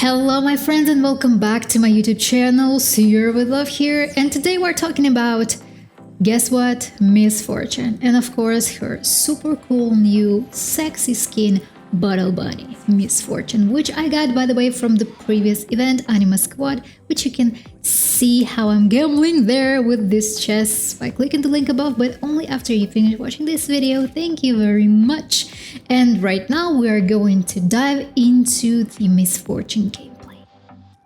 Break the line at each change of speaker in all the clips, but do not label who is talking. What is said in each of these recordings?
Hello my friends and welcome back to my YouTube channel, Sierra with Love here, and today we're talking about, guess what, Miss Fortune, and of course her super cool new sexy skin Bottle Bunny, Miss Fortune, which I got by the way from the previous event, Anima Squad, which you can see how I'm gambling there with this chest by clicking the link above, but only after you finish watching this video. Thank you very much. And right now we are going to dive into the Miss Fortune gameplay.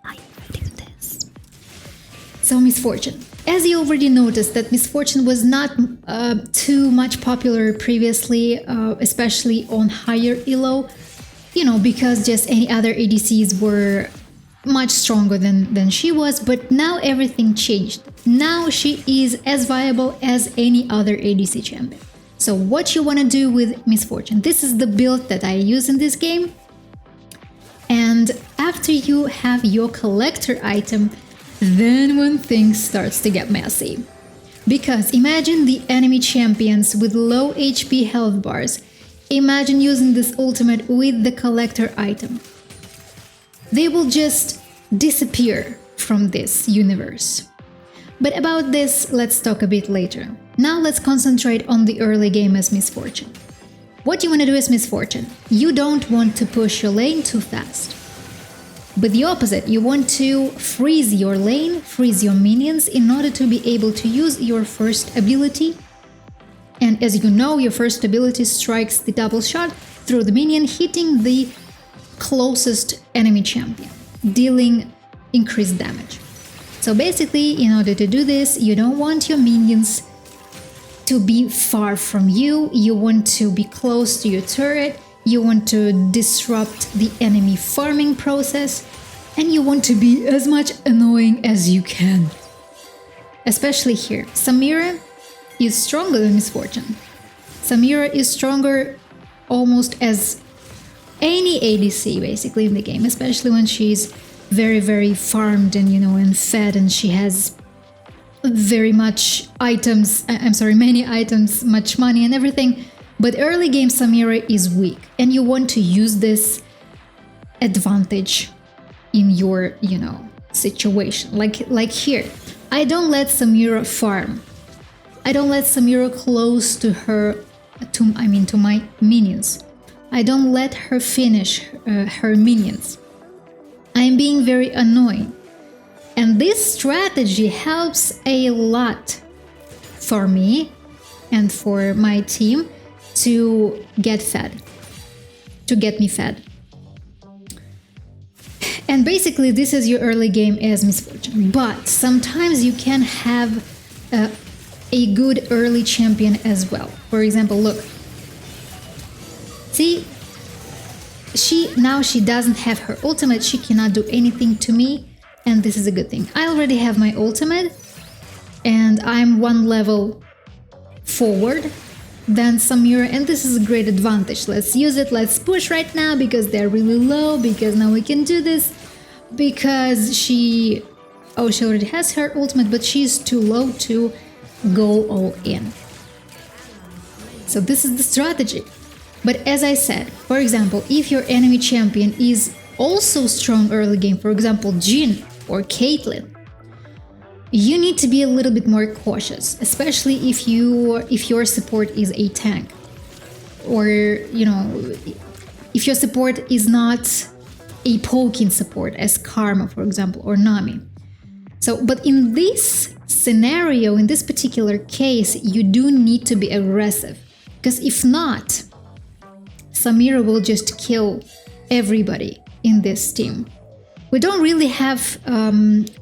I do this. So Miss Fortune. As you already noticed that Miss Fortune was not too much popular previously, especially on higher elo, because just any other ADCs were much stronger than she was, but now everything changed. Now she is as viable as any other ADC champion. So what you want to do with Miss Fortune, this is the build that I use in this game. And after you have your collector item, then when things starts to get messy. Because imagine the enemy champions with low HP health bars. Imagine using this ultimate with the collector item. They will just disappear from this universe. But about this, let's talk a bit later. Now let's concentrate on the early game as Miss Fortune. What you want to do as Miss Fortune? You don't want to push your lane too fast. But the opposite, you want to freeze your lane, freeze your minions in order to be able to use your first ability. And as you know, your first ability strikes the double shot through the minion, hitting the closest enemy champion, dealing increased damage. So basically, in order to do this, you don't want your minions to be far from you, you want to be close to your turret, you want to disrupt the enemy farming process, and you want to be as much annoying as you can. Especially here, Samira is stronger than Miss Fortune. Samira is stronger almost as any ADC basically in the game, especially when she's very farmed and and fed, and she has very much items, many items, much money and everything. But early game Samira is weak, and you want to use this advantage in your, situation. Like here, I don't let Samira farm. I don't let Samira close to to my minions. I don't let her finish her minions. I'm being very annoying. And this strategy helps a lot for me and for my team to get me fed. And basically this is your early game as Miss Fortune. But sometimes you can have a good early champion as well. For example, look. See, she doesn't have her ultimate, she cannot do anything to me, and this is a good thing. I already have my ultimate, and I'm one level forward than Samira, and this is a great advantage. Let's use it, let's push right now, because they're really low, because now we can do this, because she already has her ultimate, but she's too low to go all in. So this is the strategy. But as I said, for example, if your enemy champion is also strong early game, for example, Jhin or Caitlyn, you need to be a little bit more cautious, especially if your support is a tank, or if your support is not a poking support as Karma, for example, or Nami. So, but in this scenario, in this particular case, you do need to be aggressive, because if not, Samira will just kill everybody in this team. We don't really have,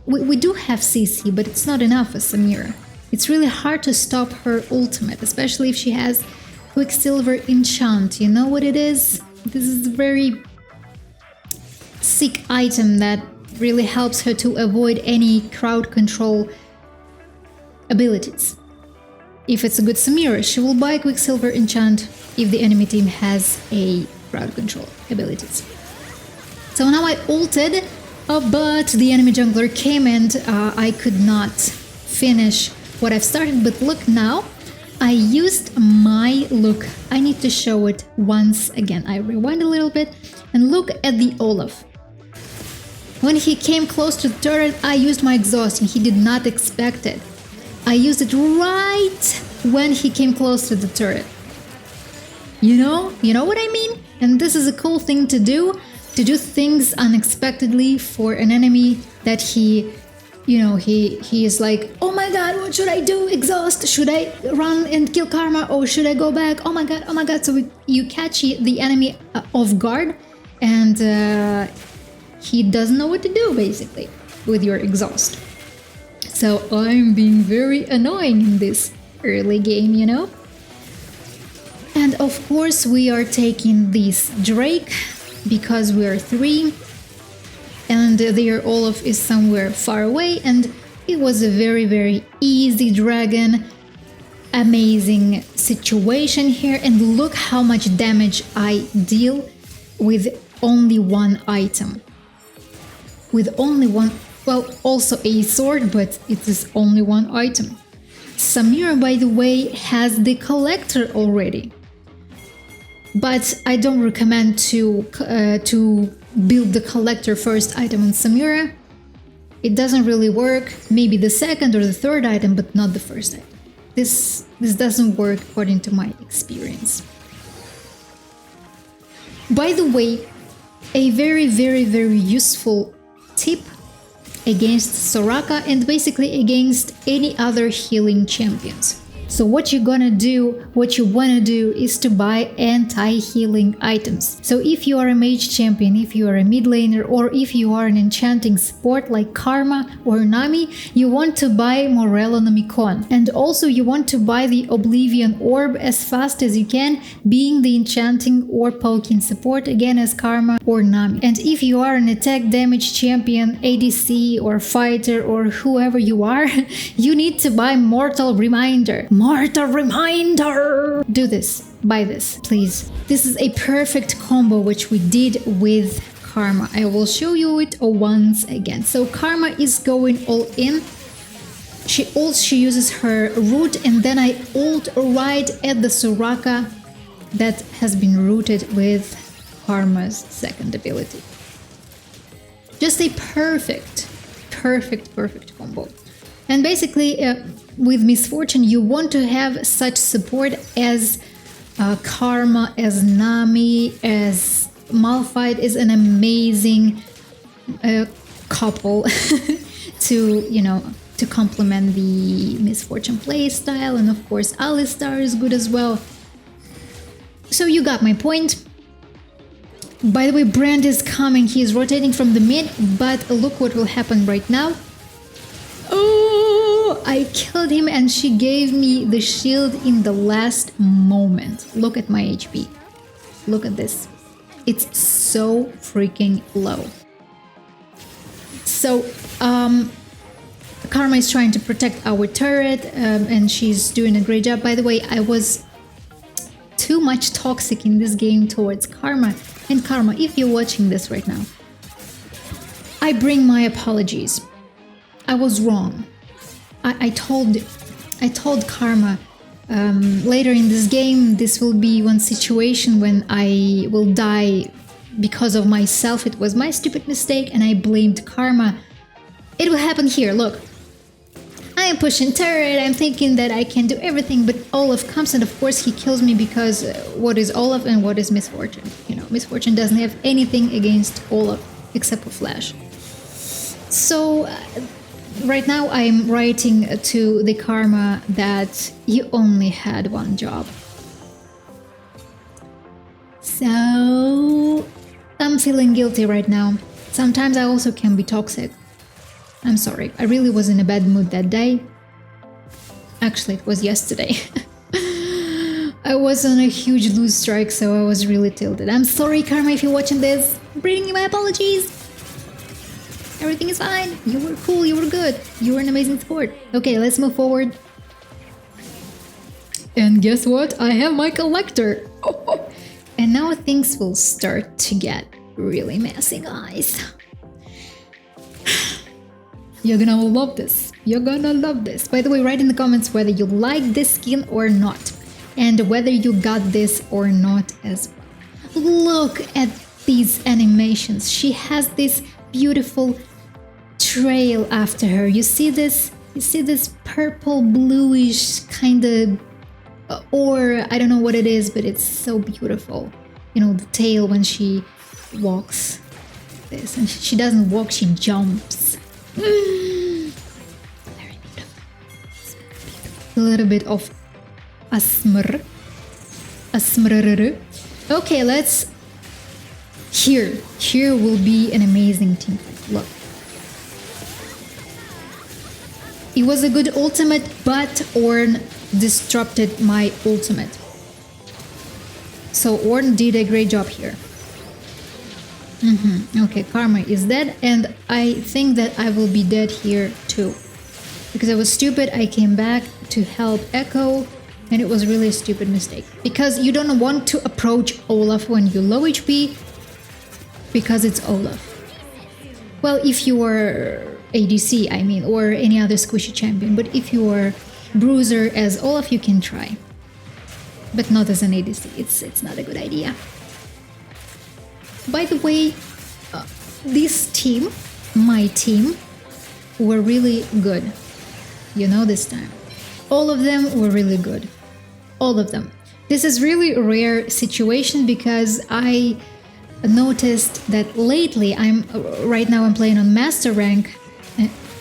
we do have CC, but it's not enough for Samira. It's really hard to stop her ultimate, especially if she has Quicksilver Enchant. You know what it is? This is a very sick item that really helps her to avoid any crowd control abilities. If it's a good Samira, she will buy Quicksilver Enchant if the enemy team has a crowd control abilities. So now I ulted, but the enemy jungler came and I could not finish what I've started. But look now, I used my look. I need to show it once again. I rewind a little bit and look at the Olaf. When he came close to the turret, I used my exhaust and he did not expect it. I used it right when he came close to the turret. You know what I mean? And this is a cool thing to do things unexpectedly for an enemy that he is like, oh my god, what should I do? Exhaust, should I run and kill Karma or should I go back? Oh my god. So you catch the enemy off guard and he doesn't know what to do basically with your exhaust. So I'm being very annoying in this early game, you know? And of course we are taking this Drake because we are 3 and their Olaf is somewhere far away, and it was a very, very easy dragon. Amazing situation here, and look how much damage I deal with only one item. With only one, well, also a sword, but it is only one item. Samira, by the way, has the collector already. But I don't recommend to build the collector first item on Samira. It doesn't really work. Maybe the second or the third item, but not the first item. This doesn't work according to my experience. By the way, a very, very, very useful tip against Soraka and basically against any other healing champions. So what you wanna do is to buy anti-healing items. So if you are a mage champion, if you are a mid laner, or if you are an enchanting support like Karma or Nami, you want to buy Morello no Mikon. And also you want to buy the Oblivion Orb as fast as you can, being the enchanting or poking support again as Karma or Nami. And if you are an attack damage champion, ADC or fighter or whoever you are, you need to buy Mortal Reminder. Mortal Reminder! Do this. Buy this, please. This is a perfect combo which we did with Karma. I will show you it once again. So Karma is going all in. She uses her root, and then I ult right at the Soraka that has been rooted with Karma's second ability. Just a perfect combo. And basically, with Miss Fortune, you want to have such support as Karma, as Nami, as Malphite is an amazing couple to complement the Miss Fortune playstyle, and of course Alistar is good as well. So you got my point. By the way, Brand is coming. He is rotating from the mid, but look what will happen right now. Oh, I killed him and she gave me the shield in the last moment. Look at my HP. Look at this. It's so freaking low. So, Karma is trying to protect our turret and she's doing a great job. By the way, I was too much toxic in this game towards Karma. And Karma, if you're watching this right now, I bring my apologies. I was wrong. I told Karma later in this game this will be one situation when I will die because of myself. It was my stupid mistake and I blamed Karma. It will happen here, look. I am pushing turret, I'm thinking that I can do everything, but Olaf comes and of course he kills me because what is Olaf and what is Miss Fortune? You know, Miss Fortune doesn't have anything against Olaf except for Flash. So right now I'm writing to the Karma that you only had one job. So I'm feeling guilty right now. Sometimes I also can be toxic. I'm sorry, I really was in a bad mood that day. Actually, it was yesterday. I was on a huge lose strike, so I was really tilted. I'm sorry, Karma, if you're watching this. Bringing you my apologies. Everything is fine. You were cool, you were good. You were an amazing sport. Okay, let's move forward. And guess what? I have my collector. And now things will start to get really messy, guys. You're gonna love this. You're gonna love this. By the way, write in the comments whether you like this skin or not, and whether you got this or not as well. Look at these animations. She has this beautiful trail after her. You see this purple bluish kind of or I don't know what it is, but it's so beautiful. You know, the tail when she walks this, and she doesn't walk, she jumps. Very beautiful. A little bit of asmr. Okay, let's here will be an amazing team fight. Look, it was a good ultimate, but Ornn disrupted my ultimate. So Ornn did a great job here. Okay, Karma is dead, and I think that I will be dead here too. Because I was stupid, I came back to help Echo, and it was really a stupid mistake. Because you don't want to approach Olaf when you're low HP, because it's Olaf. Well, if you are ADC, I mean, or any other squishy champion, but if you are Bruiser as Olaf, you can try. But not as an ADC, it's not a good idea. By the way, this team, my team, were really good. You know, this time. All of them were really good. All of them. This is really a rare situation because I noticed that lately right now I'm playing on Master rank.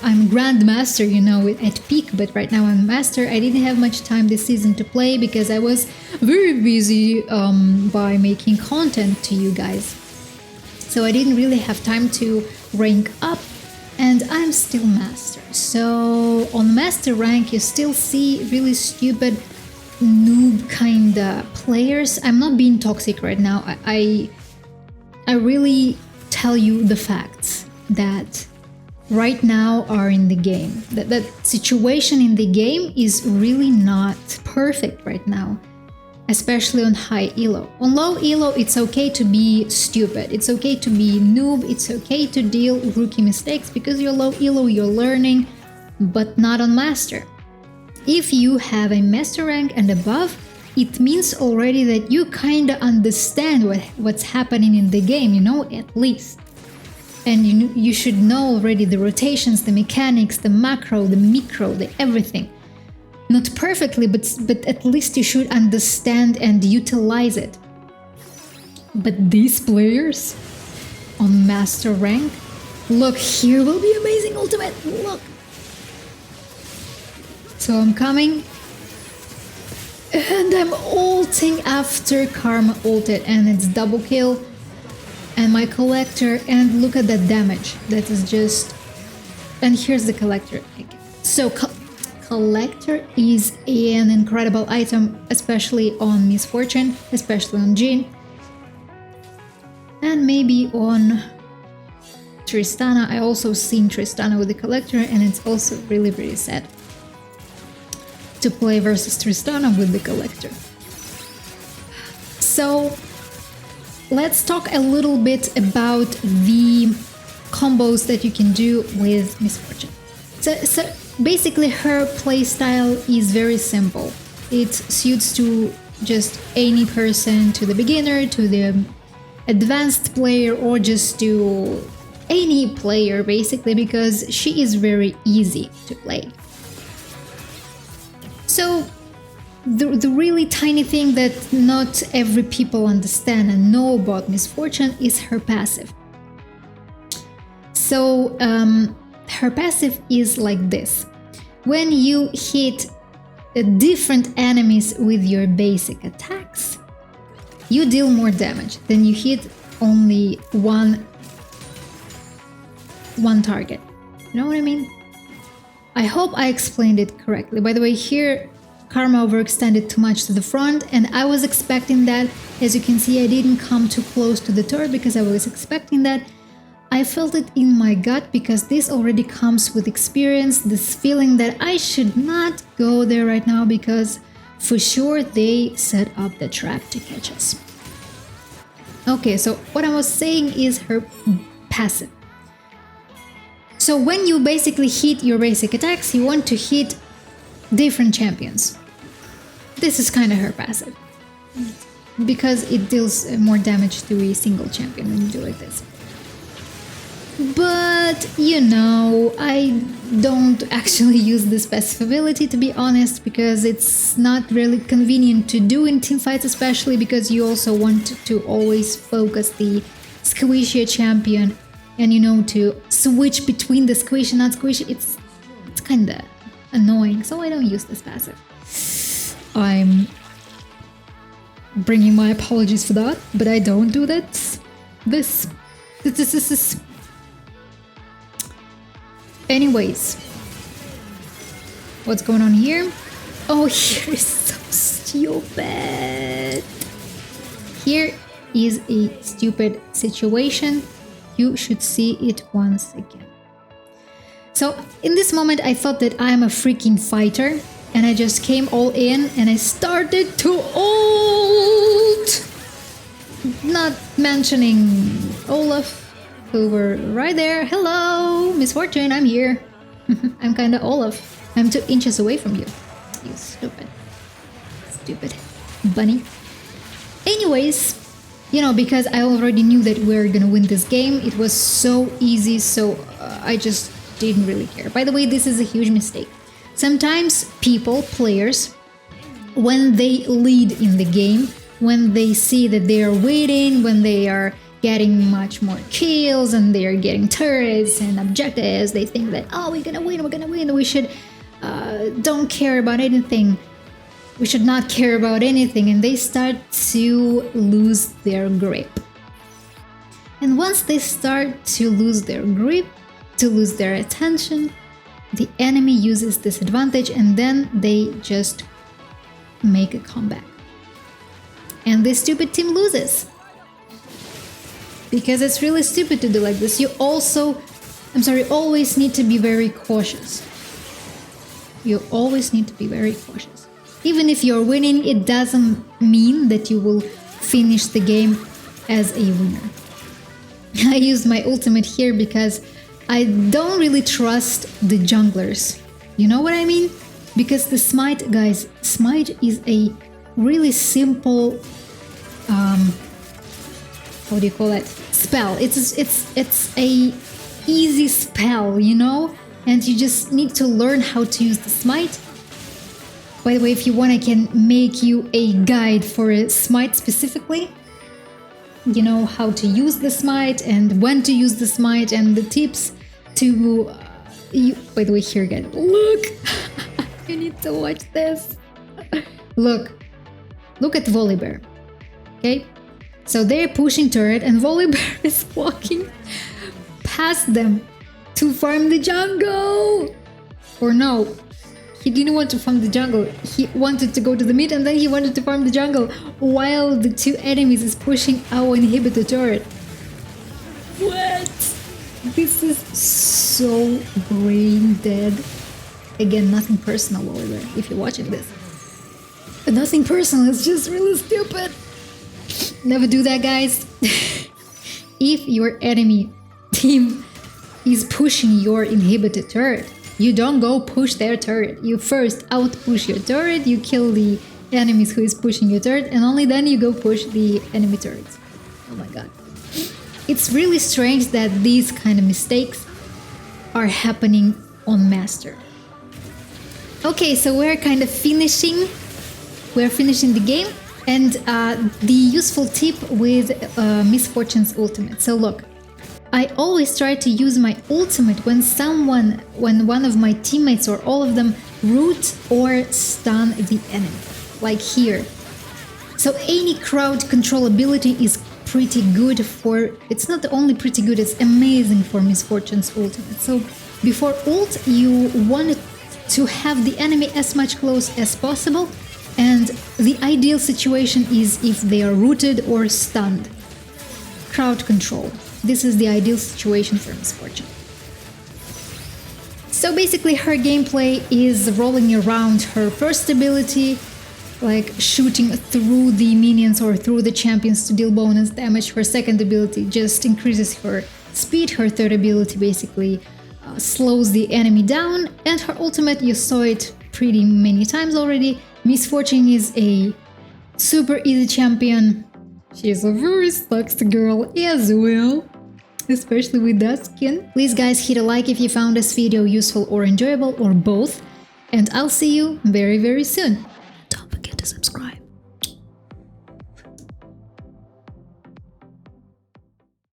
I'm Grandmaster, you know, at peak, but right now I'm Master. I didn't have much time this season to play because I was very busy by making content to you guys. So I didn't really have time to rank up, and I'm still Master. So on Master rank you still see really stupid noob kinda players. I'm not being toxic right now. I really tell you the facts that right now are in the game. That situation in the game is really not perfect right now, especially on high elo. On low elo, it's okay to be stupid, it's okay to be noob, it's okay to deal with rookie mistakes because you're low elo, you're learning, but not on master. If you have a master rank and above, it means already that you kinda understand what's happening in the game, you know, at least. And you should know already the rotations, the mechanics, the macro, the micro, the everything. Not perfectly, but at least you should understand and utilize it. But these players on master rank, look, here will be amazing ultimate, look. So I'm coming, and I'm ulting after Karma ulted, and it's double kill. And my collector, and look at that damage. That is just... And here's the collector. So collector is an incredible item, especially on Miss Fortune, especially on Jhin. And maybe on Tristana. I also seen Tristana with the collector, and it's also really, really sad to play versus Tristana with the collector. So let's talk a little bit about the combos that you can do with Miss Fortune. So basically her playstyle is very simple. It suits to just any person, to the beginner, to the advanced player, or just to any player basically, because she is very easy to play. So the really tiny thing that not every people understand and know about Miss Fortune is her passive. So her passive is like this. When you hit different enemies with your basic attacks, you deal more damage than you hit only one target. You know what I mean? I hope I explained it correctly. By the way, here Karma overextended too much to the front, and I was expecting that. As you can see, I didn't come too close to the turret because I was expecting that. I felt it in my gut because this already comes with experience, this feeling that I should not go there right now because for sure they set up the trap to catch us. Okay, so what I was saying is her passive. So when you basically hit your basic attacks, you want to hit different champions. This is kind of her passive, because it deals more damage to a single champion when you do like this. But, you know, I don't actually use this passive ability, to be honest, because it's not really convenient to do in teamfights, especially because you also want to always focus the squishy champion, and, you know, to switch between the squishy and not squishy, it's kind of annoying, so I don't use this passive. I'm bringing my apologies for that, but I don't do that. This is... Anyways, what's going on here? Oh, here is so stupid. Here is a stupid situation. You should see it once again. So in this moment, I thought that I'm a freaking fighter, and I just came all in and I started to ult. Not mentioning Olaf, who were right there. Hello, Miss Fortune, I'm here. I'm kinda Olaf. I'm 2 inches away from you. You stupid bunny. Anyways, you know, because I already knew that we're gonna win this game, it was so easy, so I just didn't really care. By the way, this is a huge mistake. Sometimes players, when they lead in the game, when they see that they are winning, when they are getting much more kills and they are getting turrets and objectives, they think that, oh, we're gonna win, we should don't care about anything. We should not care about anything, and they start to lose their grip. And once they start to lose their grip, to lose their attention, the enemy uses this advantage, and then they just make a comeback. And this stupid team loses. Because it's really stupid to do like this. You also, always need to be very cautious. You always need to be very cautious. Even if you're winning, it doesn't mean that you will finish the game as a winner. I used my ultimate here because I don't really trust the junglers. You know what I mean? Because the smite, guys, smite is a really simple, how do you call it? Spell. It's a easy spell, you know? And you just need to learn how to use the smite. By the way, if you want, I can make you a guide for a smite specifically. You know how to use the smite and when to use the smite and the tips to... By the way, here again, look! You need to watch this. Look at Volibear, okay? So they're pushing turret and Volibear is walking past them to farm the jungle! Or no, he didn't want to farm the jungle, he wanted to go to the mid and then he wanted to farm the jungle while the 2 enemies is pushing our inhibitor turret. What? This is so brain dead. Again, nothing personal, Oliver, if you're watching this. Nothing personal, it's just really stupid. Never do that, guys. If your enemy team is pushing your inhibitor turret, you don't go push their turret. You first out-push your turret, you kill the enemies who is pushing your turret, and only then you go push the enemy turrets. Oh my god. It's really strange that these kind of mistakes are happening on Master. Okay, so we're kind of finishing. We're finishing the game, and the useful tip with Miss Fortune's ultimate. So look, I always try to use my ultimate when one of my teammates or all of them root or stun the enemy, like here. So any crowd control ability is pretty good for... It's not only pretty good, it's amazing for Miss Fortune's ultimate. So before ult, you want to have the enemy as much close as possible, and the ideal situation is if they are rooted or stunned. Crowd control. This is the ideal situation for Miss Fortune. So basically her gameplay is rolling around her first ability, like shooting through the minions or through the champions to deal bonus damage. Her second ability just increases her speed. Her third ability basically slows the enemy down. And her ultimate, you saw it pretty many times already. Miss Fortune is a super easy champion. She is a very sexy girl as well. especially with that skin. Please guys, hit a like if you found this video useful or enjoyable, or both, and I'll see you very soon.